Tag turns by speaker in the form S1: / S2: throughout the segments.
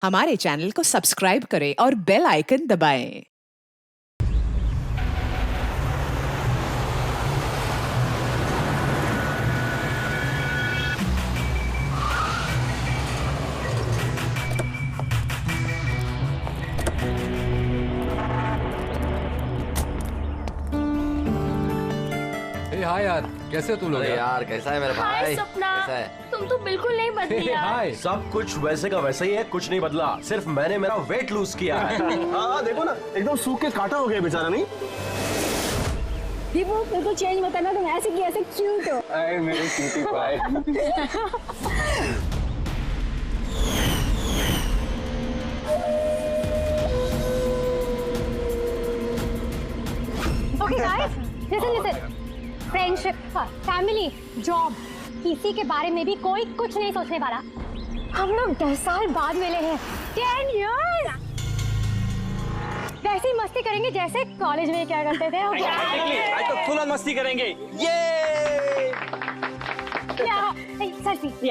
S1: हमारे चैनल को सब्सक्राइब करें और बेल आइकन दबाएं।
S2: हाय यार, कैसे हो तुम लोग?
S3: अरे यार कैसा है मेरे भाई?
S4: हाय सपना,
S3: कैसा है?
S4: तुम तो बिल्कुल नहीं बदली यार।
S2: हाय।
S5: सब कुछ वैसे का वैसा ही है, कुछ नहीं बदला, सिर्फ मैंने मेरा वेट लूज किया है।
S6: हाँ देखो ना, एकदम सूख के काटा हो गया बेचारा। नहीं
S4: दीपू बिल्कुल चेंज मत करना, तुम ऐसे की ऐसे क्यूट हो।
S6: अरे मेरी cutie pie.
S7: Okay guys, listen. Friendship, family, job, किसी के बारे में भी कोई कुछ नहीं सोचने वाला। हम लोग 10 साल बाद मिले हैं, 10 years। वैसी मस्ती करेंगे जैसे कॉलेज में क्या करते थे।
S6: आज तो फुल ऑन मस्ती करेंगे। ये
S7: सेल्फी।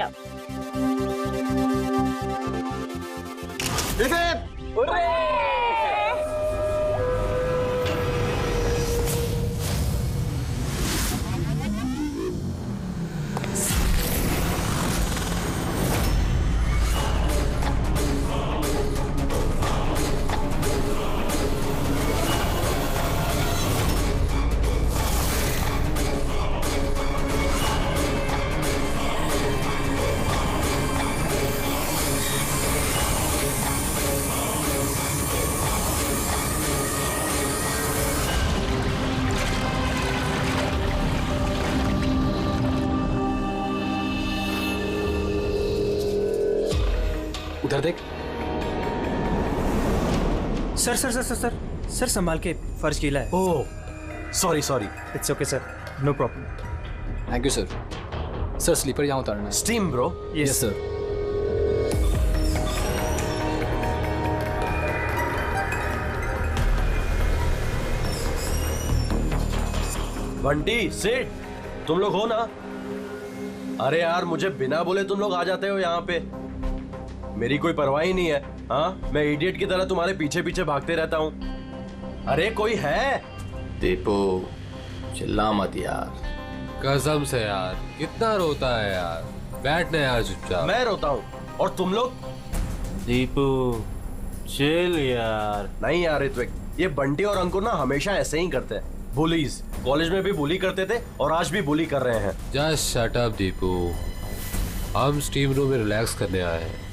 S2: उधर देख।
S8: Sir sir sir sir sir sir संभाल के, फर्ज गीला है।
S5: Oh sorry.
S8: It's okay sir, no problem.
S2: Thank you sir. Sir slipper यहाँ उतारना है।
S5: Steam bro.
S2: Yes sir.
S5: Bunty sit, तुम लोग हो ना? अरे यार मुझे बिना बोले तुम लोग आ जाते हो यहाँ पे, मेरी कोई परवाह ही नहीं है। हाँ, मैं इडियट की तरह तुम्हारे पीछे पीछे भागते रहता हूँ। अरे कोई है?
S3: दीपू चिल्ला मत यार।
S2: कसम से यार, कितना रोता है यार। बैठना यार चुपचाप।
S5: मैं रोता हूँ और तुम लोग?
S6: दीपू चिल यार।
S5: नहीं यार ऋत्विक, ये बंटी और अंकुर ना हमेशा ऐसे ही करते हैं। बुलीज, कॉलेज में भी बुली करते थे और आज भी बुली कर रहे हैं।
S2: जस्ट शट अप दीपू, हम स्टीम रूम में रिलैक्स करने आए हैं,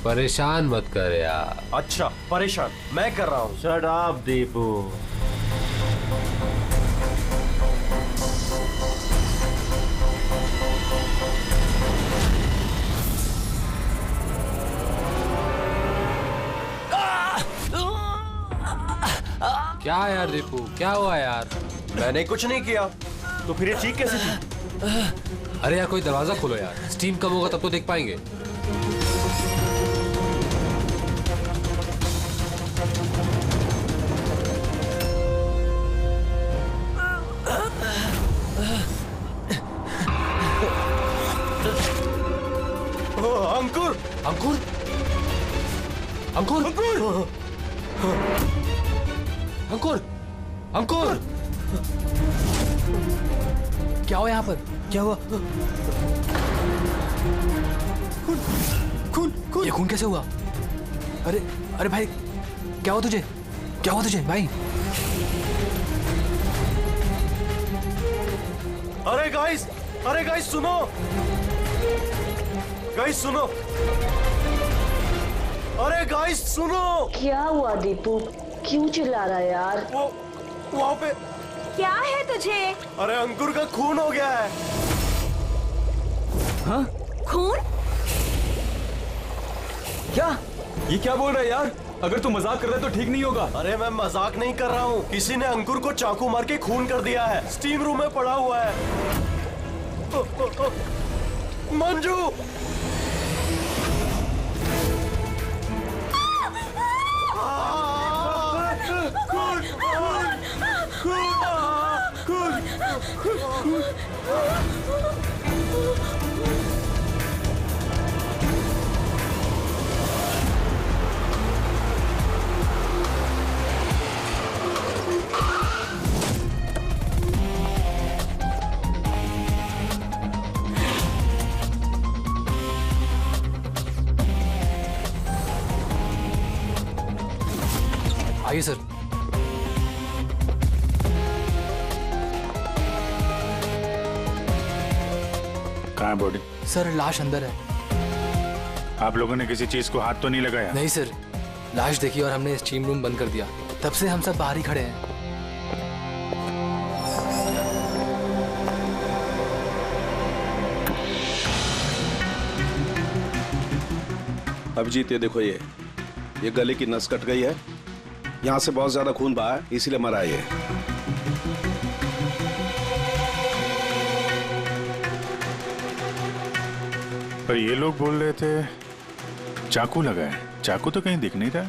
S2: परेशान मत कर यार।
S5: अच्छा परेशान मैं कर रहा हूँ।
S6: Shut up Deepu.
S2: क्या यार दीपू, क्या हुआ यार?
S5: मैंने कुछ नहीं किया।
S6: तो फिर ये चीख कैसे थी?
S2: अरे यार कोई दरवाजा खोलो यार, स्टीम कम होगा तब तो देख पाएंगे।
S5: अंकुर
S2: अंकुर अंकुर अंकुर अंकुर, क्या हुआ यहाँ पर?
S8: क्या हुआ?
S2: ये खून कैसे हुआ? अरे अरे भाई, क्या हुआ तुझे? क्या हुआ तुझे भाई?
S5: अरे गाइस सुनो। गाइस सुनो। अरे गाइस सुनो।
S4: क्या हुआ दीपू, क्यों चिल्ला रहा है यार?
S5: वो वहाँ पे।
S4: क्या है तुझे?
S5: अरे अंकुर का खून हो गया है।
S8: हाँ?
S4: खून?
S6: क्या? ये क्या बोल रहा है यार? अगर तू मजाक कर रहा है तो ठीक नहीं होगा।
S5: अरे मैं मजाक नहीं कर रहा हूँ, किसी ने अंकुर को चाकू मार के खून कर दिया है, स्टीम रूम में पड़ा हुआ है। मंजू
S9: आइए सर।
S10: कहाँ है बॉडी?
S9: सर लाश अंदर है।
S10: आप लोगों ने किसी चीज को हाथ तो नहीं लगाया?
S9: नहीं सर, लाश देखी और हमने स्टीम रूम बंद कर दिया। तब से हम सब बाहर ही खड़े हैं।
S11: अभिजीत ये देखो, ये गले की नस कट गई है, यहाँ से बहुत ज्यादा खून बहा है, इसीलिए मरा है ये।
S10: पर ये लोग बोल रहे थे चाकू लगा है। चाकू तो कहीं दिख नहीं रहा।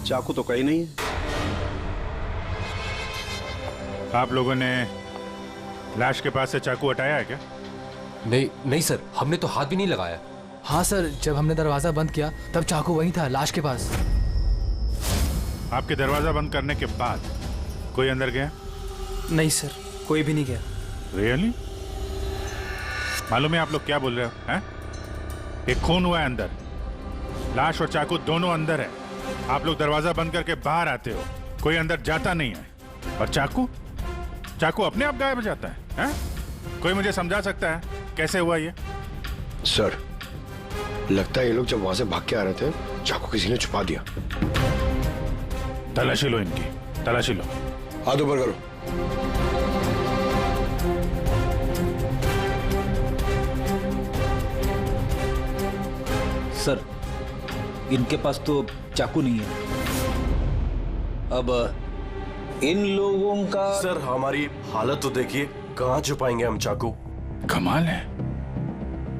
S11: चाकू तो कहीं नहीं है।
S10: आप लोगों ने लाश के पास से चाकू हटाया है क्या?
S2: नहीं नहीं सर, हमने तो हाथ भी नहीं लगाया।
S9: हाँ सर, जब हमने दरवाजा बंद किया तब चाकू वहीं था, लाश के पास।
S10: आपके दरवाजा बंद करने के बाद कोई अंदर गया?
S8: नहीं सर, कोई भी नहीं गया।
S10: रियली? मालूम है आप लोग क्या बोल रहे हो? हैं? एक खून हुआ है अंदर, लाश और चाकू दोनों अंदर है। आप लोग दरवाजा बंद करके बाहर आते हो, कोई अंदर जाता नहीं है। और चाकू अपने आप गायब हो जाता है, हैं? कोई मुझे समझा सकता है कैसे हुआ ये?
S11: सर, लगता है ये लोग जब वहां से भाग के आ रहे थे, चाकू किसी ने छुपा दिया।
S10: तलाशी लो इनकी, तलाशी लो।
S11: हाथ ऊपर करो।
S8: सर, इनके पास तो चाकू नहीं है। अब इन लोगों का।
S5: सर हमारी हालत तो देखिए, कहाँ छुपाएंगे हम चाकू?
S10: कमाल है,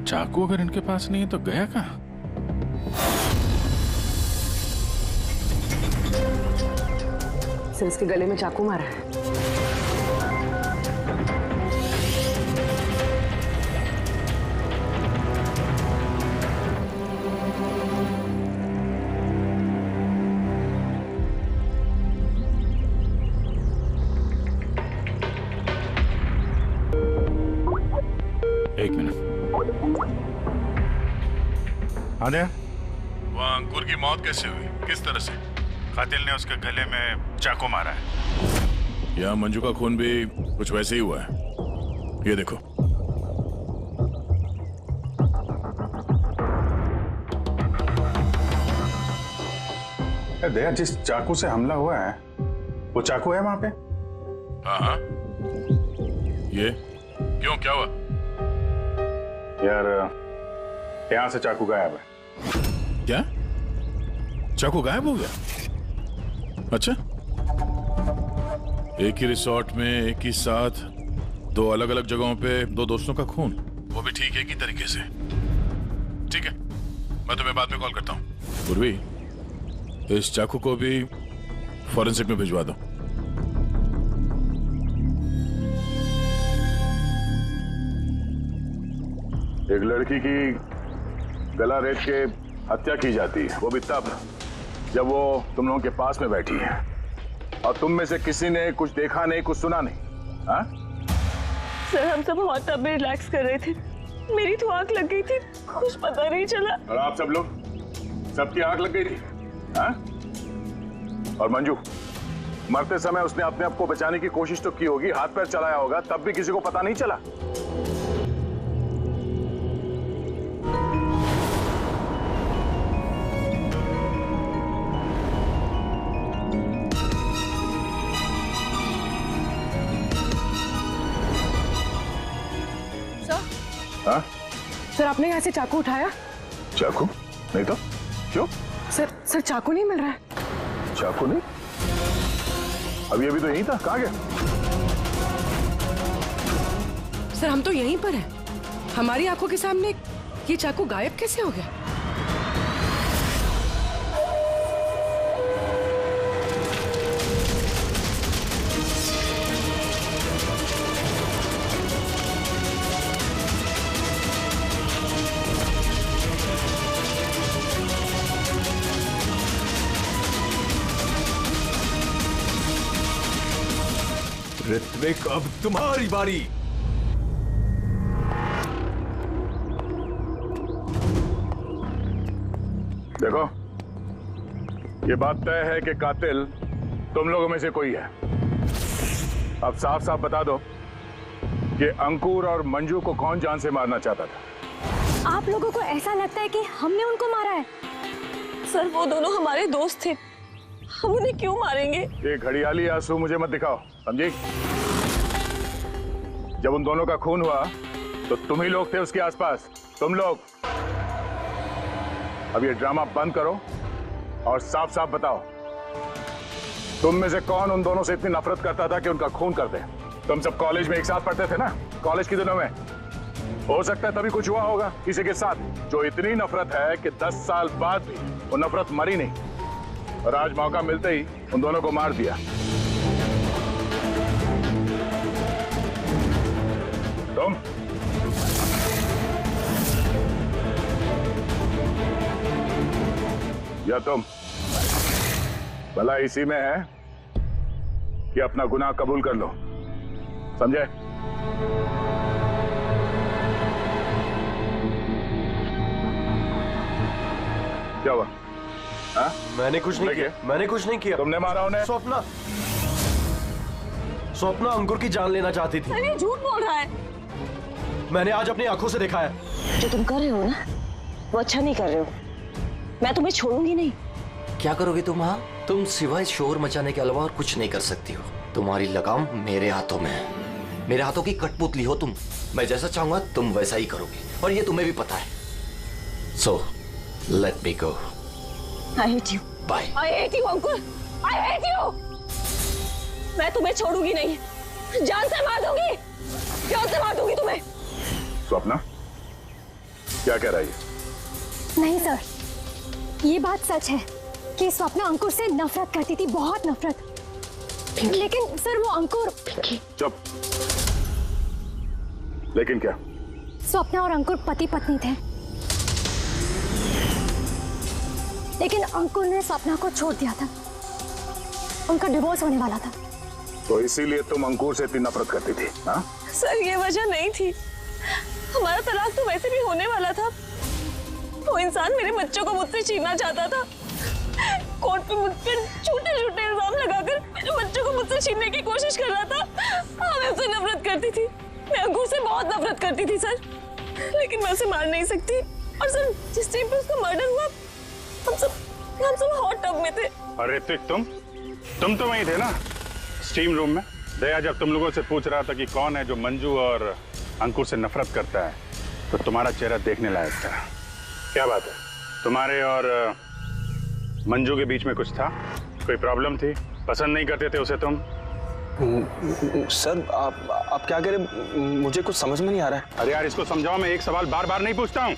S10: चाकू अगर इनके पास नहीं है तो गया कहाँ?
S4: सर इसके गले में चाकू मारा है।
S10: एक मिनट। आदे, वो अंकुर की मौत कैसे हुई? किस तरह से? कातिल ने उसके गले में चाकू मारा है।
S12: यहाँ मंजू का खून भी कुछ वैसे ही हुआ है। ये देखो।
S10: दया, जिस चाकू से हमला हुआ है वो चाकू है वहां पे?
S12: हाँ। ये क्यों, क्या हुआ?
S10: यार, यहाँ से चाकू गायब है।
S12: क्या? चाकू गायब हो गया? अच्छा, एक ही रिसोर्ट में एक ही साथ दो अलग अलग जगहों पे दो दोस्तों का खून, वो भी ठीक एक ही तरीके से। ठीक है, मैं तुम्हें बाद में कॉल करता हूँ। पूर्वी, इस चाकू को भी फॉरेंसिक में भिजवा दो।
S10: एक लड़की की गला रेत के हत्या की जाती है, वो भी तब जब वो तुम लोगों के पास में बैठी है और तुम में से किसी ने कुछ देखा नहीं, कुछ सुना नहीं। हाँ?
S4: सर हम सब वहाँ तब में रिलैक्स कर रहे थे, मेरी तो आंख लग गई थी, कुछ पता नहीं चला।
S10: और आप सब लोग, सबकी आंख लग गई थी? हाँ? और मंजू, मरते समय उसने अपने आप को बचाने की कोशिश तो की होगी, हाथ पैर चलाया होगा, तब भी किसी को पता नहीं चला। हाँ?
S4: सर आपने यहाँ से चाकू उठाया?
S10: चाकू नहीं तो क्यों?
S4: सर चाकू नहीं मिल रहा है।
S10: चाकू नहीं? अब ये भी तो यहीं था, कहाँ गया?
S4: सर हम तो यहीं पर हैं, हमारी आंखों के सामने ये चाकू गायब कैसे हो गया?
S6: ऋत्विक, अब तुम्हारी बारी।
S13: देखो, ये बात तय है कि कातिल तुम लोगों में से कोई है। अब साफ साफ बता दो कि अंकुर और मंजू को कौन जान से मारना चाहता था।
S7: आप लोगों को ऐसा लगता है कि हमने उनको मारा है?
S4: सर वो दोनों हमारे दोस्त थे, हम उन्हें क्यों मारेंगे?
S13: ये घड़ियाली आंसू मुझे मत दिखाओ, समझी? जब उन दोनों का खून हुआ तो तुम ही लोग थे उसके आसपास, तुम लोग। अब ये ड्रामा बंद करो और साफ साफ बताओ, तुम में से कौन उन दोनों से इतनी नफरत करता था कि उनका खून कर दे? तुम सब कॉलेज में एक साथ पढ़ते थे ना, कॉलेज के दिनों में। हो सकता है तभी कुछ हुआ होगा किसी के साथ, जो इतनी नफरत है कि 10 साल बाद भी वो नफरत मरी नहीं, और आज मौका मिलते ही उन दोनों को मार दिया। तुम या तुम, भला इसी में है कि अपना गुनाह कबूल कर लो, समझे? क्या हुआ? हाँ?
S5: मैंने कुछ नहीं किया, मैंने कुछ नहीं किया।
S13: तुमने मारा उन्हें?
S5: स्वप्ना, स्वप्ना अंकुर की जान लेना चाहती थी।
S4: अरे झूठ बोल रहा है।
S5: मैंने आज अपनी आंखों से देखा है।
S4: जो तुम कर रहे हो ना, वो अच्छा नहीं कर रहे हो। मैं तुम्हें छोड़ूंगी नहीं।
S3: क्या करोगे तुम? हाँ, तुम सिवाय शोर मचाने के अलावा और कुछ नहीं कर सकती हो। तुम्हारी लगाम मेरे हाथों में है, मेरे हाथों की कठपुतली हो तुम। मैं जैसा चाहूंगा तुम वैसा ही करोगे, और ये तुम्हें भी पता है। So let me go.
S4: I hate you.
S3: Bye.
S4: I hate you, Ankur. I hate you. मैं तुम्हें छोड़ूंगी नहीं, जान से मार दूंगी, जान से मार दूंगी तुम्हें।
S13: स्वप्ना, क्या कह रही है?
S7: नहीं सर, ये बात सच है कि स्वप्ना अंकुर से नफरत करती थी, बहुत नफरत। लेकिन सर वो अंकुर।
S13: चुप। लेकिन क्या?
S7: स्वप्ना और अंकुर पति पत्नी थे, लेकिन अंकुर ने स्वप्ना को छोड़ दिया था, उनका डिवोर्स होने वाला था।
S13: तो इसीलिए तुम अंकुर से इतनी नफरत करती थी? हाँ?
S4: सर ये वजह नहीं थी, हमारा तलाक तो वैसे भी होने वाला था। वो इंसान मेरे बच्चों को मुझसे छीनना चाहता था, कोर्ट पे मुझ पर झूठे-झूठे इल्जाम लगाकर मेरे बच्चों को मुझसे छीनने की कोशिश कर रहा था। हाँ, मैं उससे नफरत करती थी, मैं अंकुर से बहुत नफरत करती थी सर, लेकिन मैं उसे मार नहीं सकती। और सर जिस टाइम पे उसका मर्डर हुआ, हम सब हॉट टब में थे।
S10: अरे ऋतिक, तुम तो वहीं थे ना, स्टीम रूम में। दया जब तुम लोगों से पूछ रहा था कि कौन है जो मंजू और अंकुर से नफरत करता है, तो तुम्हारा चेहरा देखने लायक था। क्या बात है, तुम्हारे और मंजू के बीच में कुछ था? कोई प्रॉब्लम थी? पसंद नहीं करते थे उसे तुम?
S6: सर आप क्या कह रहे? मुझे कुछ समझ में नहीं आ रहा है।
S10: अरे यार इसको समझाओ, मैं एक सवाल बार बार नहीं पूछता हूँ।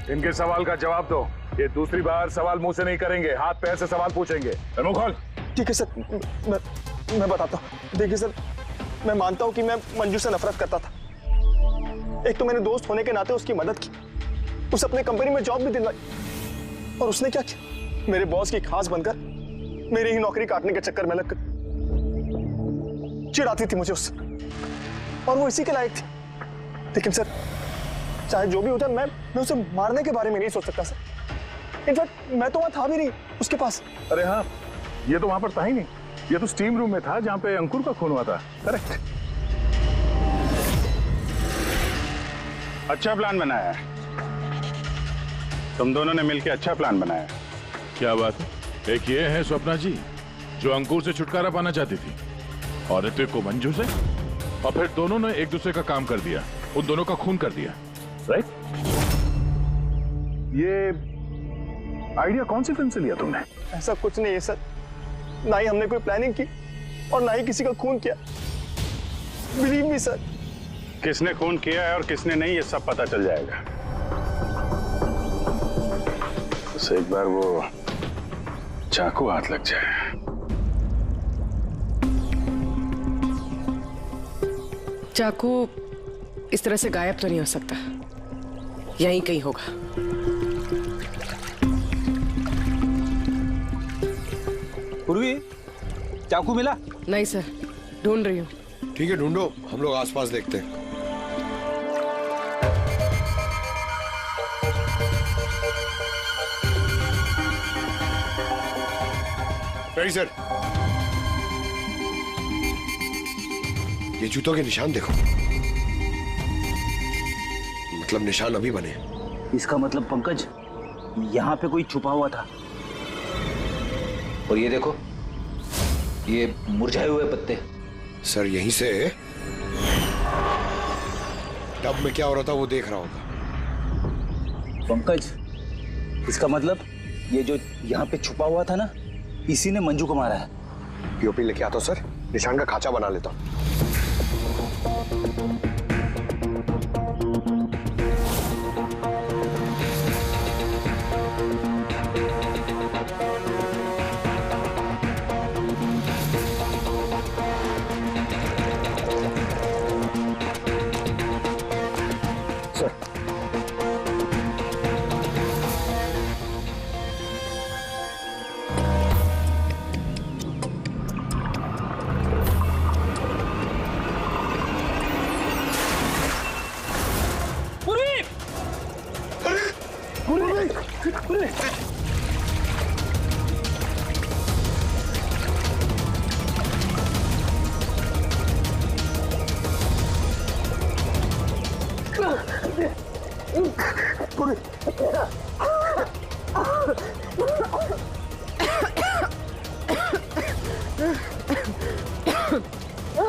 S13: इनके सवाल का जवाब दो, ये दूसरी बार सवाल मुंह से नहीं करेंगे, हाथ पैर से सवाल पूछेंगे। मुंह खोल।
S6: ठीक है सर, मैं बताता हूँ। देखिए सर, मैं मानता हूँ कि मैं मंजू से नफरत करता था। एक तो मैंने दोस्त होने के नाते उसकी मदद की, उसे अपने कंपनी में जॉब भी दिलवाई, और उसने क्या किया, मेरे बॉस की खास बनकर मेरी ही नौकरी काटने के चक्कर में लगकर चिढ़ाती थी मुझे उससे, और वो इसी के लायक थी। लेकिन सर चाहे जो भी हो जाए, मैं उसे मारने के बारे में नहीं सोच सकता सर। इनफैक्ट मैं तो वहां था भी नहीं उसके पास।
S13: अरे हाँ, ये तो वहां पर था ही नहीं, ये तो स्टीम रूम में था जहां पे अंकुर का खून हुआ था। करेक्ट।
S10: अच्छा प्लान बनाया है तुम दोनों ने मिलकर, अच्छा प्लान बनाया।
S12: क्या बात है? एक ये है स्वप्ना जी जो अंकुर से छुटकारा पाना चाहती थी, और ऋतिक को मंजू से, और फिर दोनों ने एक दूसरे का काम कर दिया, उन दोनों का खून कर दिया।
S13: राइट? ये आइडिया कौन सी फिल्म से लिया तुमने?
S6: ऐसा कुछ नहीं है सर, ना ही हमने कोई प्लानिंग की और ना ही किसी का खून किया। Believe me sir.
S10: किसने खून किया है और किसने नहीं, ये सब पता चल जाएगा। बस एक बार वो चाकू हाथ लग जाए।
S14: चाकू इस तरह से गायब तो नहीं हो सकता, यहीं कहीं होगा।
S8: पूर्वी, चाकू मिला?
S14: नहीं सर, ढूंढ रही हूँ।
S15: ठीक है, ढूंढो, हम लोग आसपास देखते हैं। Ready sir. ये जूतों के निशान देखो, मतलब निशान अभी बने।
S8: इसका मतलब पंकज यहाँ पे कोई छुपा हुआ था। और ये देखो, ये मुरझाए हुए पत्ते।
S15: सर यहीं से टब में क्या हो रहा था वो देख रहा होगा।
S8: पंकज, इसका मतलब ये जो यहाँ पे छुपा हुआ था ना, इसी ने मंजू को मारा है।
S15: पीओपी लेके आता हूँ सर, निशान का खाचा बना लेता हूँ।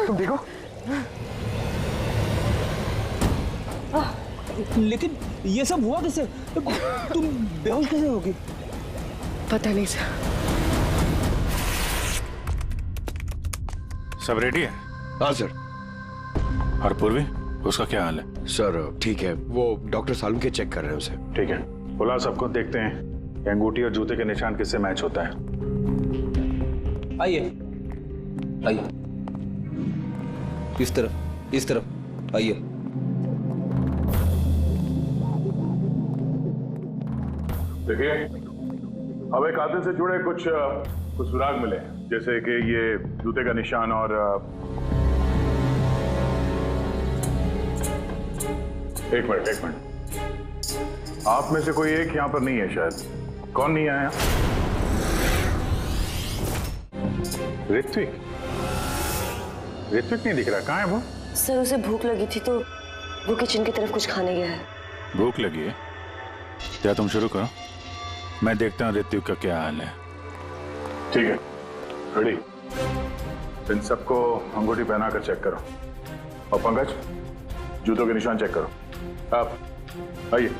S6: तुम देखो,
S8: लेकिन ये सब हुआ कैसे? तुम बेहोश कैसे होगी?
S14: पता नहीं सर।
S10: सब रेडी है?
S15: हाँ सर।
S10: और पूर्वी, उसका क्या हाल है?
S15: सर ठीक है, वो डॉक्टर सालम के चेक कर रहे हैं उसे।
S12: ठीक है, बुला सबको, देखते हैं कि अंगूठी और जूते के निशान किससे मैच होता है।
S8: आइए आइए, इस तरफ आइए।
S13: देखिए, अब एक कातिल से जुड़े कुछ सुराग मिले, जैसे कि ये जूते का निशान और एक मिनट, आप में से कोई एक यहाँ पर नहीं है शायद। कौन नहीं आया? ऋत्विक नहीं दिख रहा, कहाँ है वो?
S4: सर उसे भूख लगी थी तो वो किचन की तरफ कुछ खाने गया है।
S10: भूख लगी है? क्या तुम शुरू करो, मैं देखता हूँ ऋत्विक का क्या हाल है।
S13: ठीक है, रेडी। इन सबको अंगूठी पहनाकर चेक करो, और पंकज जूतों के निशान चेक करो। आप आइए।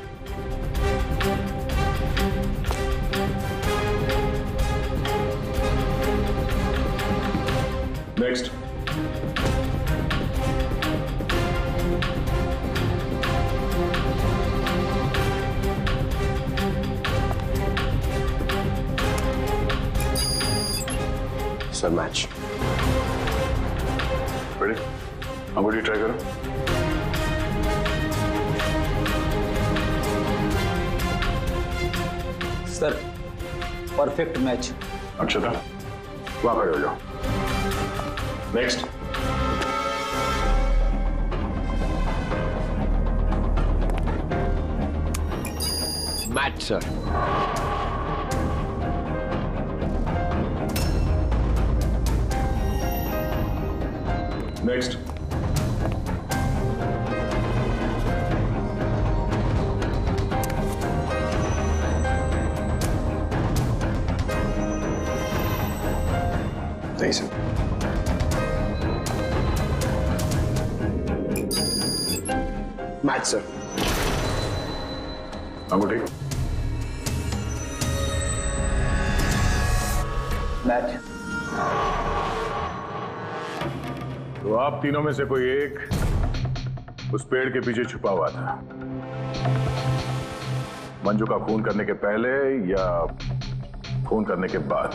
S13: नेक्स्ट।
S15: Sir match
S13: ready? अंगूठी ट्राई करो।
S8: Sir perfect match.
S13: अक्षता वहां खड़े हो जाओ। नेक्स्ट।
S15: Match sir.
S13: नेक्स्ट।
S15: नहीं सर। Match sir.
S13: अंगूठी।
S8: मैच।
S13: तो आप तीनों में से कोई एक उस पेड़ के पीछे छुपा हुआ था, मंजू का खून करने के पहले या खून करने के बाद?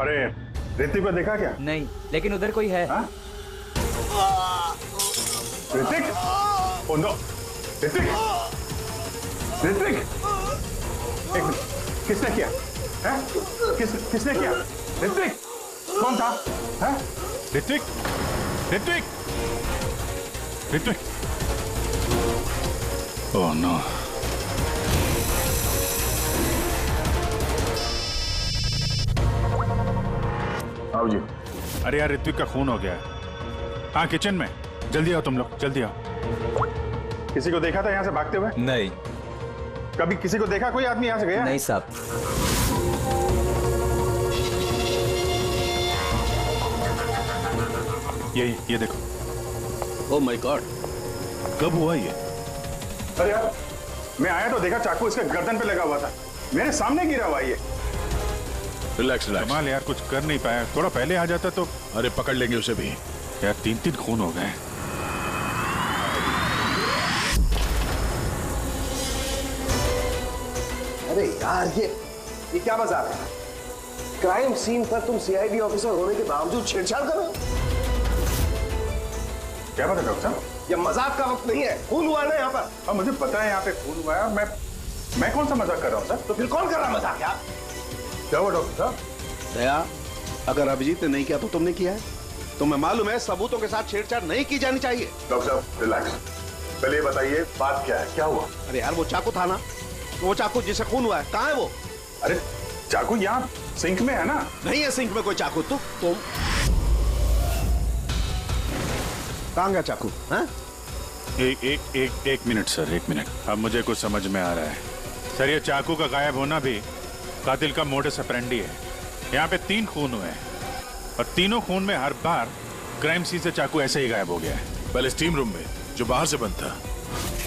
S13: अरे ऋतिक को देखा क्या?
S8: नहीं, लेकिन उधर कोई है।
S13: ऋतिक? ओ नो, ऋतिक, ऋतिक, एक मिनट, किसने किया? हैं? किसने किया? ऋतिक, कौन था? हैं?
S10: Ritwik, Ritwik, Ritwik, oh no.
S13: आओ जी।
S10: अरे यार ऋत्विक का खून हो गया है। हाँ किचन में, जल्दी आओ तुम लोग, जल्दी आओ।
S13: किसी को देखा था यहाँ से भागते हुए?
S16: नहीं।
S13: कभी किसी को देखा, कोई आदमी यहाँ से गया?
S16: नहीं साहब।
S10: ये देखो।
S11: ओह माय गॉड, कब हुआ ये?
S13: अरे यार, मैं आया तो देखा चाकू इसके गर्दन पे लगा हुआ था, मेरे सामने गिरा हुआ ये।
S12: Relax relax.
S10: कमाल यार, कुछ कर नहीं पाया, थोड़ा पहले आ जाता तो।
S12: अरे पकड़ लेंगे उसे भी।
S10: यार 3 खून हो गए।
S15: अरे यार ये क्या मजाक है? क्राइम सीन पर तुम सीआईडी ऑफिसर होने के बावजूद छेड़छाड़ कर रहे हो?
S13: क्या बात है डॉक्टर साहब?
S15: ये मजाक का वक्त नहीं है, खून हुआ है ना यहाँ पर।
S13: हाँ मुझे पता है यहाँ पे खून हुआ है, मैं कौन सा मजाक कर रहा हूँ सर?
S15: तो फिर कौन कर रहा मजाक यार?
S13: क्या हुआ डॉक्टर साहब?
S11: दया, अगर अभिजीत ने नहीं किया तो तुमने किया है? तुम्हें मालूम है सबूतों के साथ छेड़छाड़ नहीं की जानी चाहिए।
S13: डॉक्टर साहब रिलैक्स, पहले ये बताइए बात क्या है, क्या हुआ?
S11: अरे यार वो चाकू था ना, वो चाकू जिसे खून हुआ है, कहाँ है वो?
S13: अरे चाकू यहाँ सिंक में है ना?
S11: नहीं है सिंक में कोई चाकू। तुम कहाँ गया चाकू? हाँ?
S10: एक मिनट सर, 1 मिनट। अब मुझे कुछ समझ में आ रहा है सर। ये चाकू का गायब होना भी कातिल का मोडस ऑपरेंडी है। यहाँ पे 3 खून हुए हैं और तीनों खून में हर बार क्राइम सीन से चाकू ऐसे ही गायब हो गया है।
S12: पहले स्टीम रूम में जो बाहर से बंद था,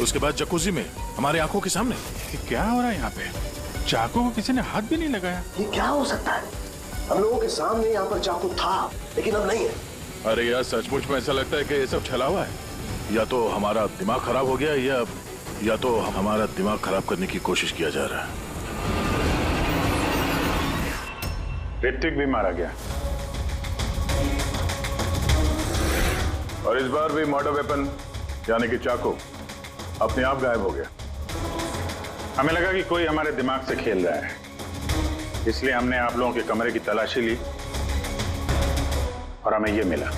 S12: उसके बाद जकूजी में हमारी आंखों के सामने।
S10: क्या हो रहा है यहाँ पे? चाकू को किसी ने हाथ भी नहीं लगाया।
S15: ये क्या हो सकता है? हम लोगों के सामने यहाँ पर चाकू था लेकिन अब नहीं है।
S12: अरे यार सचमुच में ऐसा लगता है कि ये सब छलावा है। या तो हमारा दिमाग खराब हो गया या तो हमारा दिमाग खराब करने की कोशिश किया जा रहा है।
S13: ऋत्विक भी मारा गया और इस बार भी मर्डर वेपन यानी कि चाकू अपने आप गायब हो गया। हमें लगा कि कोई हमारे दिमाग से खेल रहा है, इसलिए हमने आप लोगों के कमरे की तलाशी ली और हमें ये मिला।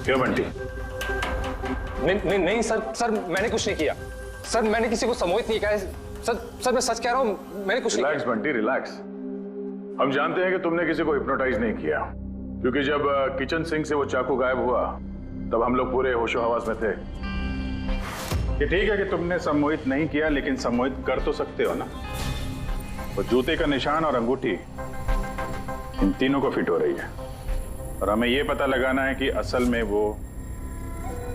S13: क्यों बंटी?
S9: नहीं सर मैंने कुछ नहीं किया। सर मैंने किसी को सम्मोहित नहीं किया। सर मैं सच कह रहा हूं, मैंने कुछ नहीं किया।
S13: Relax Bunty relax. हम जानते हैं कि तुमने किसी को हिप्नोटाइज नहीं किया, क्योंकि जब किचन सिंक से वो चाकू गायब हुआ तब हम लोग पूरे होशो हवास में थे। ये ठीक है कि तुमने सम्मोहित नहीं किया, लेकिन सम्मोहित कर तो सकते हो ना। वो जूते का निशान और अंगूठी इन तीनों को फिट हो रही है और हमें ये पता लगाना है कि असल में वो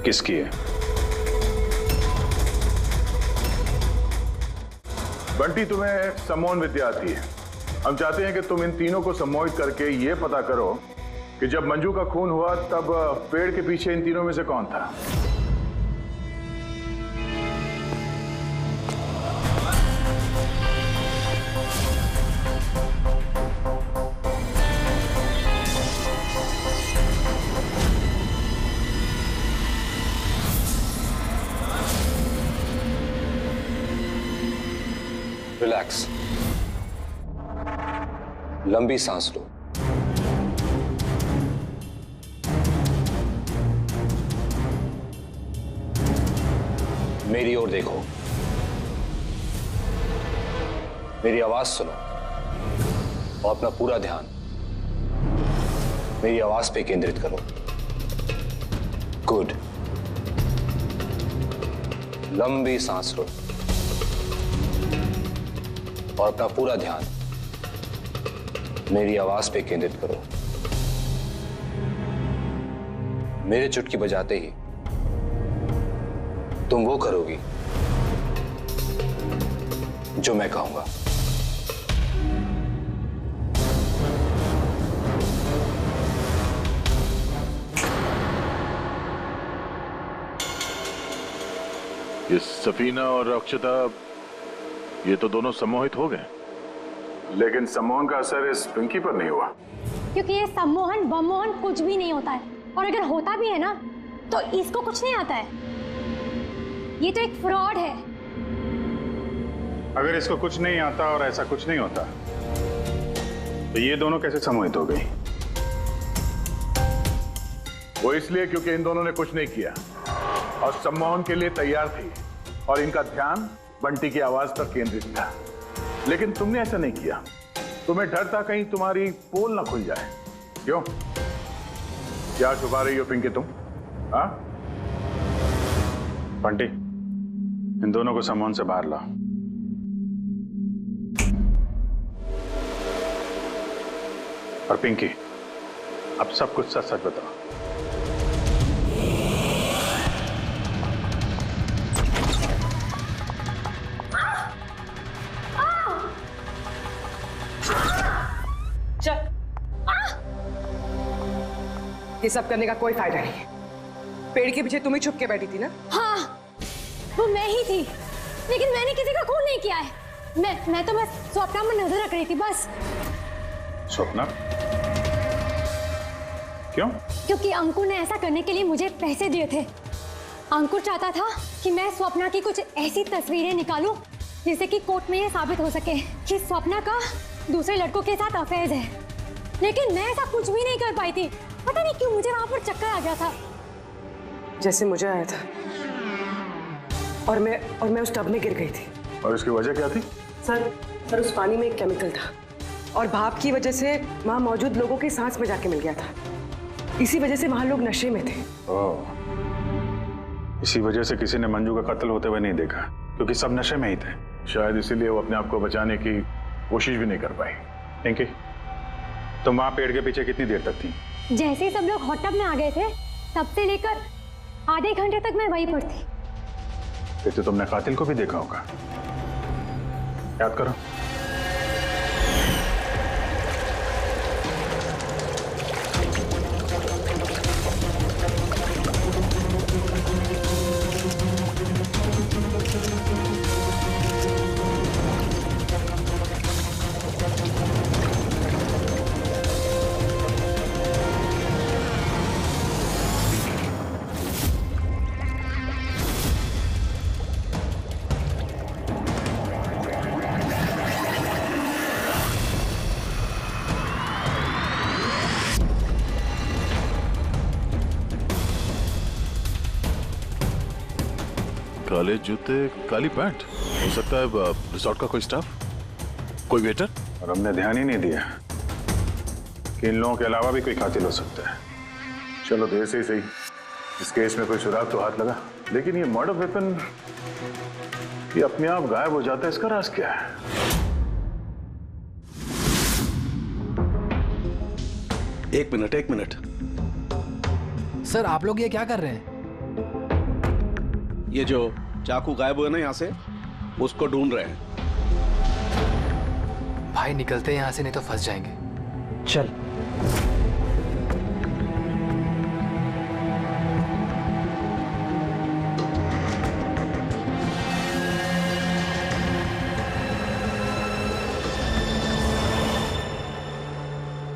S13: किसकी है। बंटी तुम्हें सम्मोहन विद्या आती है। हम चाहते हैं कि तुम इन तीनों को सम्मोहित करके ये पता करो कि जब मंजू का खून हुआ तब पेड़ के पीछे इन तीनों में से कौन था।
S9: रिलैक्स, लंबी सांस लो। मेरी ओर देखो, मेरी आवाज सुनो और अपना पूरा ध्यान मेरी आवाज पे केंद्रित करो। गुड। लंबी सांस लो और अपना पूरा ध्यान मेरी आवाज पे केंद्रित करो। मेरे चुटकी बजाते ही तुम वो करोगी जो मैं कहूंगा।
S12: ये सफीना और अक्षता, ये तो दोनों सम्मोहित हो गए, लेकिन सम्मोहन का असर इस पिंकी पर नहीं हुआ।
S7: क्योंकि ये सम्मोहन बमोहन कुछ भी नहीं होता है, और अगर होता भी है ना तो इसको कुछ नहीं आता है। ये तो एक फ्रॉड है।
S13: अगर इसको कुछ नहीं आता और ऐसा कुछ नहीं होता तो ये दोनों कैसे सम्मोहित हो गई? वो इसलिए क्योंकि इन दोनों ने कुछ नहीं किया और सम्मोहन के लिए तैयार थी और इनका ध्यान बंटी की आवाज पर केंद्रित था। लेकिन तुमने ऐसा नहीं किया। तुम्हें डर था कहीं तुम्हारी पोल ना खुल जाए। क्यों? क्या छुपा रही हो पिंकी तुम? हाँ?
S11: बंटी, इन दोनों को सम्मोहन से बाहर लाओ। और पिंकी, अब सब कुछ सच सच बताओ।
S14: चल, ये सब करने का कोई फायदा नहीं है। पेड़ के पीछे तुम ही छुप के बैठी थी ना?
S7: हाँ, वो मैं ही थी, लेकिन मैंने किसी का खून नहीं किया है। मैं तो बस स्वप्ना में नजर रख रही थी बस।
S11: स्वप्ना? क्यों?
S7: क्योंकि अंकुर ने ऐसा करने के लिए मुझे पैसे दिए थे। अंकुर चाहता था कि मैं स्वप्ना की कुछ ऐसी तस्वीरें निकालूं जिससे कि कोर्ट में ये साबित हो सके कि स्वप्ना का दूसरे लड़कों के साथ अफेयर है। लेकिन मैं ऐसा कुछ भी नहीं कर पाई थी। पता नहीं क्यों मुझे वहां पर चक्कर आ गया था,
S14: जैसे मुझे आया था। और मैं उस टब में गिर गई थी।
S13: और इसकी वजह क्या थी?
S14: सर उस पानी में एक केमिकल था और भाप की वजह से वहां मौजूद लोगों की सांस में जाके मिल गया था। इसी वजह से वहां लोग नशे में थे।
S11: इसी वजह से किसी ने मंजू का कत्ल होते हुए नहीं देखा, क्योंकि सब नशे में ही थे।
S13: शायद इसीलिए वो अपने आप को बचाने की कोशिश भी नहीं कर पाई।
S11: पिंकी, तुम वहां पेड़ के पीछे कितनी देर तक थी?
S7: जैसे ही सब लोग हॉट टब में आ गए थे तब से लेकर आधे घंटे तक मैं वहीं पर थी।
S11: फिर तो तुमने कातिल को भी देखा होगा। याद करो।
S12: काले जूते, काली पैंट। हो सकता है रिसोर्ट का कोई स्टाफ, कोई वेटर।
S11: और हमने ध्यान ही नहीं दिया कि इन लोगों के अलावा भी कोई कातिल हो सकता है।
S13: चलो देर से ही सही, इस केस में कोई सुराग तो हाथ लगा। लेकिन ये मर्डर वेपन ये अपने आप गायब हो जाता है, इसका राज क्या है?
S11: एक मिनट।
S16: सर, आप लोग ये क्या कर रहे हैं?
S11: ये जो चाकू गायब हुआ ना यहाँ से, उसको ढूंढ रहे हैं।
S16: भाई निकलते हैं यहाँ से, नहीं तो फंस जाएंगे।
S6: चल।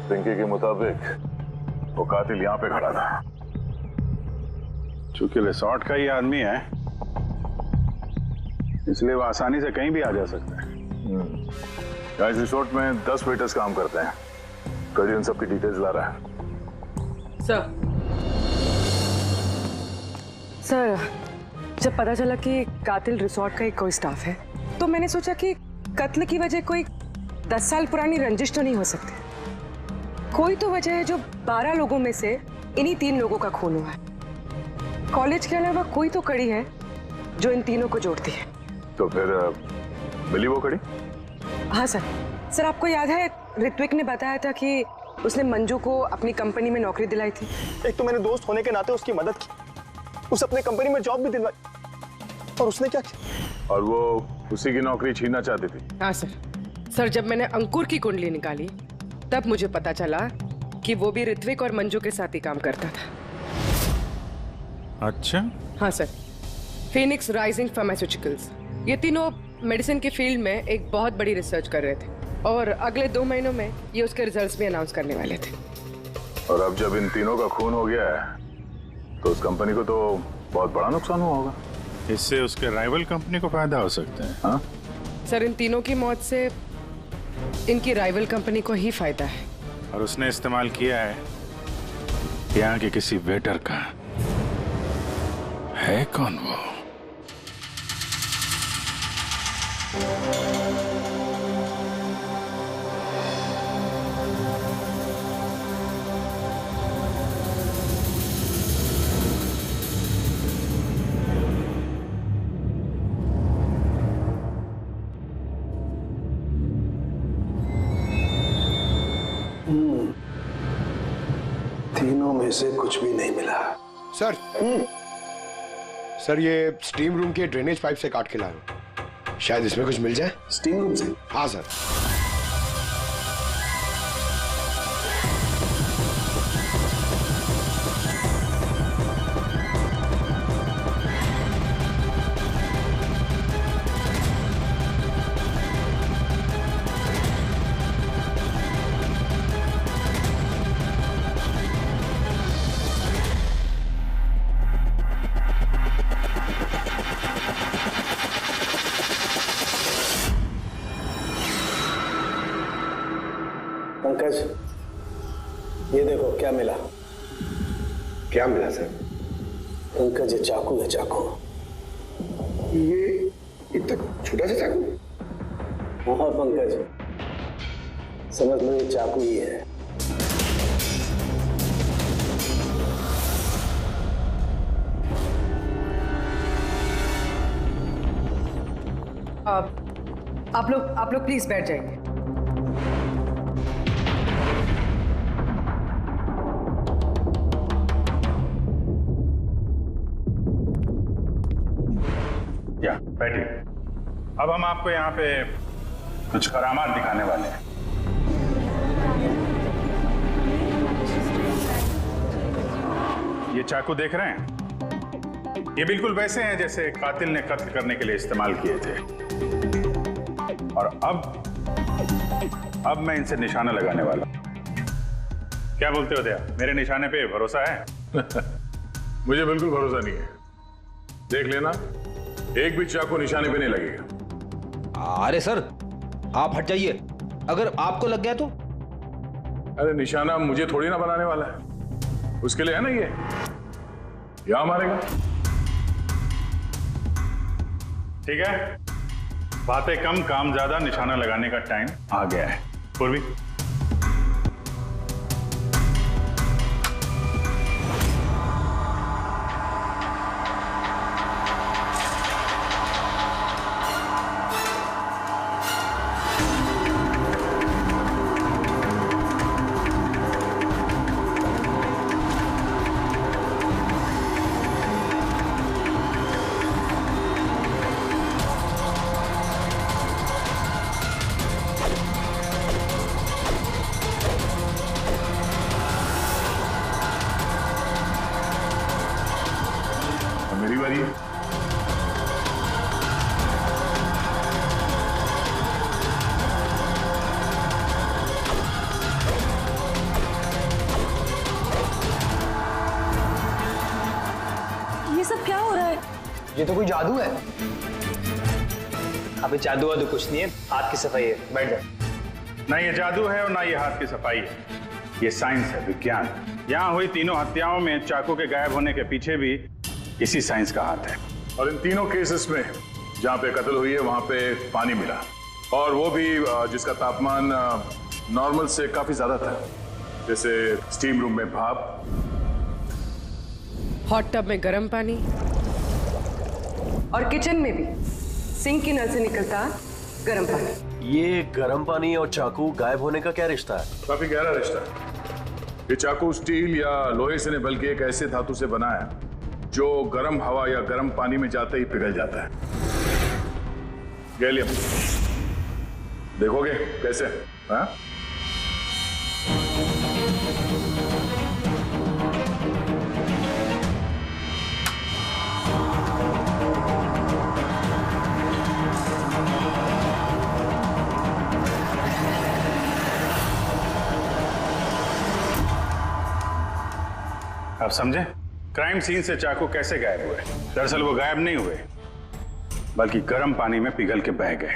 S13: पिंकी के मुताबिक वो कातिल यहाँ पे खड़ा था।
S11: चूंकि रिसोर्ट का ही आदमी है, इसलिए वो आसानी से कहीं भी आ जा सकता है।
S13: इस रिसोर्ट में 10 वेटर्स काम करते हैं। कल उन सबकी डिटेल्स ला रहा है।
S14: सर, जब पता चला कि कातिल रिसोर्ट का ही कोई स्टाफ है, तो मैंने सोचा कि कत्ल की वजह कोई 10 साल पुरानी रंजिश तो नहीं हो सकती। कोई तो वजह है जो 12 लोगों में से इन्हीं 3 लोगों का खून हुआ है। कॉलेज के अलावा कोई तो कड़ी है जो इन तीनों को जोड़ती है।
S13: तो फिर मिली वो कड़ी?
S14: हाँ सर, आपको याद है ऋत्विक ने बताया था कि उसने मंजू को अपनी कंपनी में नौकरी दिलाई थी।
S6: एक तो मैंने दोस्त होने के नाते उसकी मदद की, उसे अपने कंपनी में जॉब भी दिलवाई, और उसने क्या किया?
S13: और वो उसी की नौकरी छीनना चाहती थी।
S14: हाँ सर, जब मैंने अंकुर की कुंडली निकाली तब मुझे पता चला कि वो भी ऋत्विक और मंजू के साथ ही काम करता था।
S10: अच्छा?
S14: हाँ सर, फिनिक्स राइजिंग फार्मास्यूटिकल्स, ये तीनों मेडिसिन की फील्ड में एक बहुत बड़ी रिसर्च कर रहे थे और अगले 2 महीनों में ये उसके रिजल्ट्स भी अनाउंस करने वाले थे।
S13: और अब जब इन तीनों का खून हो गया है तो उस कंपनी को तो बहुत बड़ा नुकसान हुआ होगा।
S10: इससे उसके राइवल कंपनी को फायदा हो सकता है।
S13: हाँ?
S14: सर, इन तीनों की मौत से इनकी राइवल कंपनी को ही फायदा है।
S10: और उसने इस्तेमाल किया है यहाँ के किसी वेटर का है। कौन वो?
S15: तीनों में से कुछ भी नहीं मिला।
S17: सर सर, ये स्टीम रूम के ड्रेनेज पाइप से काट के लाया हूं। शायद इसमें कुछ मिल जाए।
S15: स्टीम रूम से?
S17: हाँ सर।
S15: पंकज, ये देखो क्या मिला।
S17: क्या मिला सर?
S15: पंकज, ये चाकू है, चाकू।
S17: ये इतना छोटा सा चाकू?
S15: हाँ पंकज, समझ लो ये चाकू ही है।
S14: आप लोग प्लीज बैठ जाइए।
S10: या बैठिए। अब हम आपको यहाँ पे कुछ करामात दिखाने वाले हैं। ये चाकू देख रहे हैं? ये बिल्कुल वैसे हैं जैसे कातिल ने कत्ल करने के लिए इस्तेमाल किए थे। और अब मैं इनसे निशाना लगाने वाला हूं। क्या बोलते हो दया, मेरे निशाने पे भरोसा है?
S12: मुझे बिल्कुल भरोसा नहीं है। देख लेना, एक भी चाकू निशाने पे नहीं लगेगा।
S8: अरे सर, आप हट जाइए। अगर आपको लग गया तो?
S12: अरे निशाना मुझे थोड़ी ना बनाने वाला है, उसके लिए है ना ये यहां मारेगा।
S10: ठीक है, बातें कम काम ज्यादा, निशाना लगाने का टाइम आ गया है। पूर्वी,
S12: मेरी बारी है।
S4: ये सब क्या हो रहा है?
S9: ये तो कोई जादू है। अबे जादू वादू कुछ नहीं है, हाथ की सफाई है। बैठ जा।
S10: ना ये जादू है और ना ये हाथ की सफाई है, ये साइंस है, विज्ञान। यहाँ हुई तीनों हत्याओं में चाकू के गायब होने के पीछे भी इसी साइंस का हाथ है।
S12: और इन तीनों केसेस में जहां पे कत्ल हुई है वहां पे पानी मिला, और वो भी जिसका तापमान नॉर्मल से काफी ज्यादा था, जैसे स्टीम रूम में भाप,
S14: हॉट टब में गर्म पानी, और किचन में भी सिंक की नल से निकलता गर्म पानी।
S5: ये गर्म पानी और चाकू गायब होने का क्या रिश्ता है?
S12: काफी गहरा रिश्ता है। ये चाकू स्टील या लोहे से नहीं बल्कि एक ऐसे धातु से बना है जो गर्म हवा या गर्म पानी में जाते ही पिघल जाता है। गैलियम, देखोगे कैसे? हाँ?
S10: आप समझे क्राइम सीन से चाकू कैसे गायब हुए? दरअसल वो गायब नहीं हुए, बल्कि गर्म पानी में पिघल के बह गए।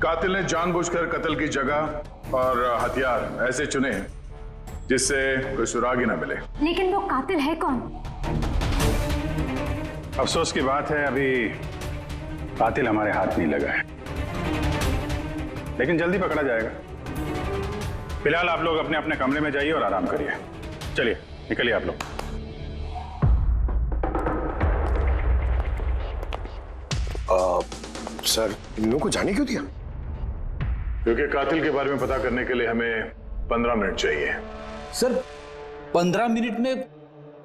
S13: कातिल ने जानबूझकर कत्ल की जगह और हथियार ऐसे चुने जिससे कोई सुराग ही ना मिले।
S7: लेकिन वो कातिल है कौन?
S12: अफसोस की बात है अभी कातिल हमारे हाथ नहीं लगा है, लेकिन जल्दी पकड़ा जाएगा। फिलहाल आप लोग अपने अपने कमरे में जाइए और आराम करिए। चलिए निकलिए आप लोग।
S17: सर इन लोगों को जाने क्यों दिया?
S13: क्योंकि कातिल के बारे में पता करने के लिए हमें 15 मिनट चाहिए।
S8: सर 15 मिनट में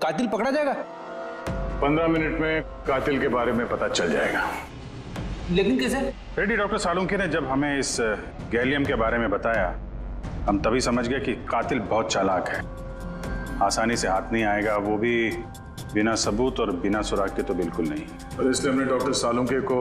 S8: कातिल पकड़ा जाएगा?
S13: 15 मिनट में कातिल के बारे में पता चल जाएगा।
S8: लेकिन कैसे?
S12: रेड्डी डॉक्टर सालुंके ने जब हमें इस गैलियम के बारे में बताया, हम तभी समझ गए कि कातिल बहुत चालाक है, आसानी से हाथ नहीं आएगा, वो भी बिना सबूत और बिना सुराग के तो बिल्कुल नहीं।
S13: और इसलिए हमने डॉक्टर सालुंके को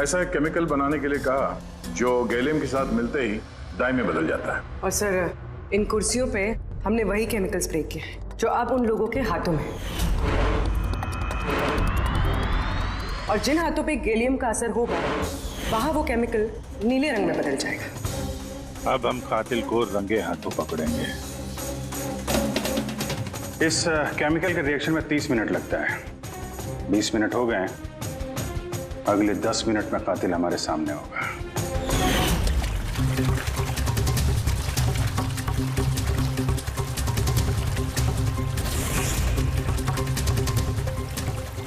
S13: ऐसा केमिकल बनाने के लिए कहा जो गैलियम के साथ मिलते ही डाई में बदल जाता है।
S14: और सर इन कुर्सियों पे हमने वही केमिकल स्प्रे किए हैं जो अब उन लोगों के हाथों में, और जिन हाथों पे गैलियम का असर होगा वहां वो केमिकल नीले रंग में बदल जाएगा।
S12: अब हम कातिल को रंगे हाथों पकड़ेंगे। इस केमिकल के रिएक्शन में 30 मिनट लगता है। 20 मिनट हो गए, अगले 10 मिनट में कातिल हमारे सामने होगा।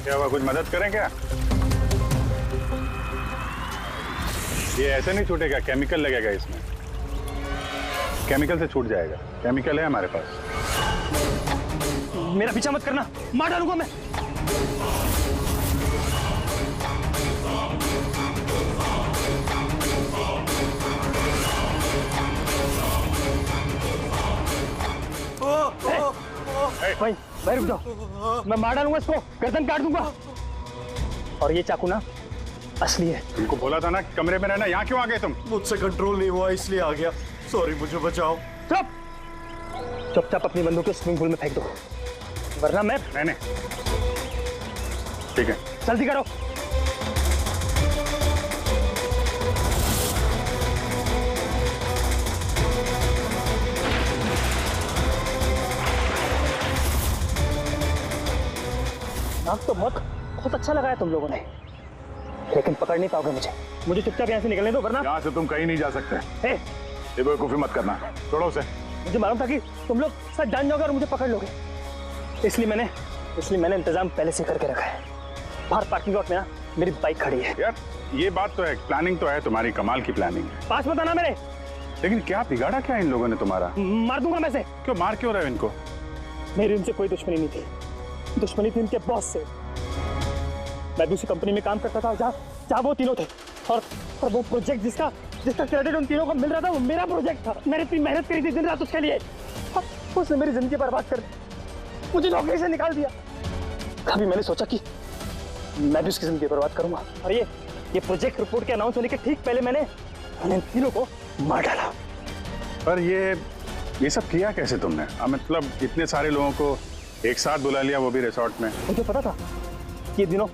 S12: क्या हुआ, कुछ मदद करें क्या? ये ऐसे नहीं छूटेगा, केमिकल लगेगा इसमें। केमिकल से छूट जाएगा, केमिकल है हमारे पास।
S6: मेरा पीछा मत करना, मार डालूंगा मैं। भाई रुक जाओ, मैं मार डालूंगा इसको, गर्दन काट दूंगा। और ये चाकू ना असली है।
S12: तुमको बोला था ना कमरे में रहना, यहाँ क्यों आ गए तुम?
S6: मुझसे कंट्रोल नहीं हुआ इसलिए आ गया। सॉरी, मुझे बचाओ। चुप चुपचाप अपनी बंदूक स्विमिंग पूल में फेंक दो, वरना मैं।
S12: नहीं ठीक है,
S6: जल्दी करो। नाक तो बहुत अच्छा लगाया तुम लोगों ने, लेकिन पकड़ नहीं पाओगे मुझे चुपचाप यहाँ से निकलने दो, वरना।
S13: यहाँ से तुम कहीं नहीं जा सकते। ये बेवकूफी मत करना, छोड़ो उसे।
S6: मुझे मालूम था कि तुम लोग सब जान जाओगे और मुझे पकड़ लोगे, इसलिए मैंने इंतजाम पहले से करके रखा है। बाहर पार्किंग लॉट में ना मेरी बाइक खड़ी है।
S12: यार ये बात तो है, प्लानिंग तो है तुम्हारी, कमाल की प्लानिंग है।
S6: पास मत आना मेरे।
S12: लेकिन क्या बिगाड़ा क्या इन लोगों ने तुम्हारा?
S6: मार दूंगा मैं से।
S12: क्यों मार क्यों रहे हो इनको?
S6: मेरी उनसे कोई दुश्मनी नहीं थी, दुश्मनी थी उनके बॉस से। मैं भी उसी कंपनी में काम करता था जहाँ वो तीनों थे, और वो प्रोजेक्ट जिसका क्रेडिट उन तीनों को मिल रहा था वो मेरा प्रोजेक्ट था। मैंने इतनी मेहनत करी थी दिन रात उसके लिए, उसने मेरी जिंदगी बर्बाद कर दी, मुझे नौकरी से निकाल दिया। कभी मैंने सोचा कि मैं भी उसकी जिंदगी बर्बाद करूंगा, और ये प्रोजेक्ट रिपोर्ट के अनाउंस होने के ठीक पहले मैंने इन तीनों को मार डाला।
S12: पर ये सब किया कैसे तुमने? मतलब इतने सारे लोगों को एक साथ बुला लिया, वो भी रिसोर्ट में।
S6: मुझे पता था ये दिनों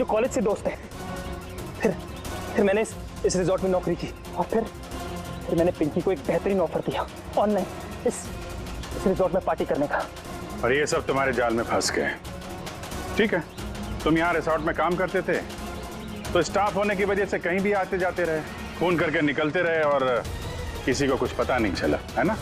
S6: कॉलेज से दोस्त हैं। फिर मैंने इस रिसोर्ट में नौकरी की, और फिर मैंने पिंकी को एक बेहतरीन ऑफर दिया ऑनलाइन इस रिसोर्ट में पार्टी करने का।
S12: और ये सब तुम्हारे जाल में फंस गए। ठीक है, तुम यहाँ रिसोर्ट में काम करते थे तो स्टाफ होने की वजह से कहीं भी आते जाते रहे, फोन करके निकलते रहे, और किसी को कुछ पता नहीं चला, है ना?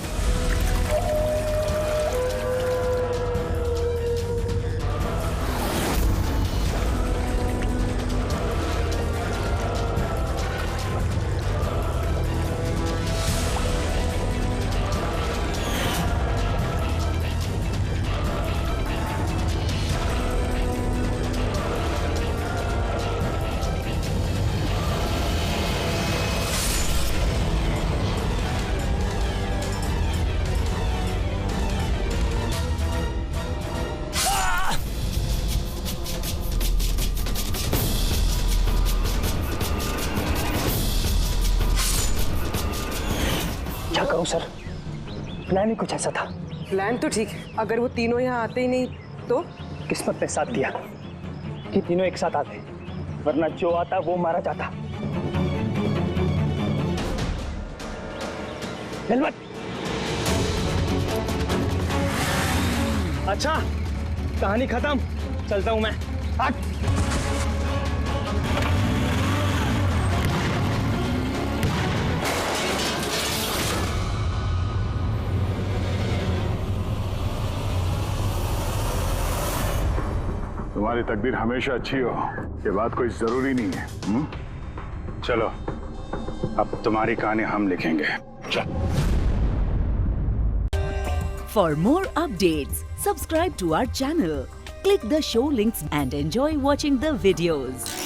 S6: क्या करूं सर, प्लान ही कुछ ऐसा था।
S14: प्लान तो ठीक है, अगर वो तीनों यहाँ आते ही नहीं तो?
S6: किस्मत ने साथ दिया कि तीनों एक साथ आते, वरना जो आता वो मारा जाता। हिल मत। अच्छा, कहानी खत्म, चलता हूं मैं। हट।
S13: तुम्हारी तकदीर हमेशा अच्छी हो, ये बात कोई जरूरी नहीं है। चलो, अब तुम्हारी कहानी हम लिखेंगे। चल।
S18: For more updates, subscribe to our channel, click the show links and enjoy watching the videos.